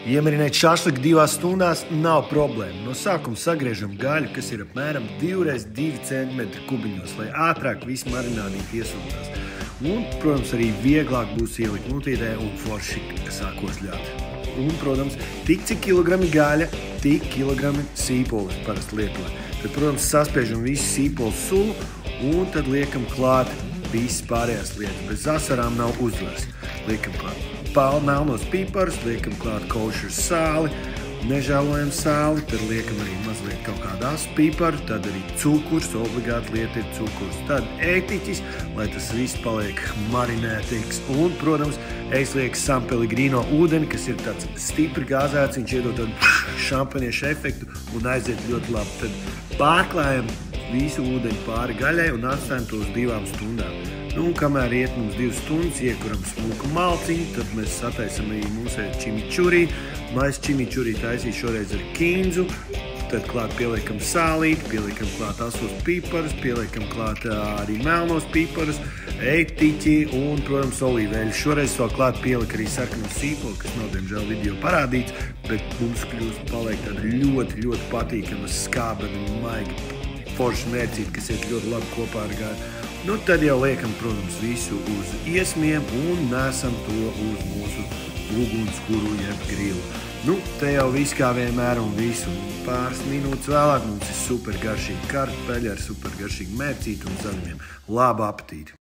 Iemarinēt šašliku 2 stundās nav problēma. No sākuma sagriežam gaļu, kas ir apmēram 2x2 cm kubiņos, lai ātrāk viss marinādīti iesūtās. Un, protams, arī vieglāk būs ielikt mutītē un forši sākos ļāt. Un, protams, tik cik kilogrami gaļa, tik kilogrami sīpolis parasti lietojam. Tad, protams, saspiežam visu sīpolu sulu un tad liekam klāt visas pārējās lietas. Bez asarām nav uzvaras. Liekam klāt melnos piparus, liekam klāt košuru sāli, nežēlojam sāli, tad liekam arī mazliet kaut kādu asu piparu, tad arī cukurs, obligāti lieta ir cukurs, tad ētiķis, lai tas viss paliek marinētīgs. Un, protams, es lieku San Pellegrino ūdeni, kas ir tāds stipri gāzēts, viņš iedod tādu šampaniešu efektu un aiziet ļoti labi. Tad pārklājam visu ūdeni pāri gaļai un atstājam to uz 2 stundām. Un kamēr iet mums 2 stundas, iekuram smuku malciņu, tad mēs sataisam arī mūsu čimičurī. Mēs čimičurī taisīsim šoreiz ar kinzu, tad klāt pieliekam sālīti, pieliekam klāt asos piparus, pieliekam klāt arī melnos piparus, ētiķi un, protams, olīveļu. Šoreiz vēl klāt pielika arī sarkanu sīpolu, kas nav, diemžēl, video parādīts, bet mums paliek tāda ļoti, ļoti patīkama skābena un maiga forša mērcīte, kas iet ļoti labi kopā ar gaļu. Nu, tad jau liekam, protams, visu uz iesmiem un nesam to uz mūsu ugunskura jeb grilu. Nu, te jau viss kā vienmēr un visu. Pāris minūtes vēlāk mums ir super garšīgi kartupeļi ar super garšīgu mērcīti un zaļumiem. Labu apetīti!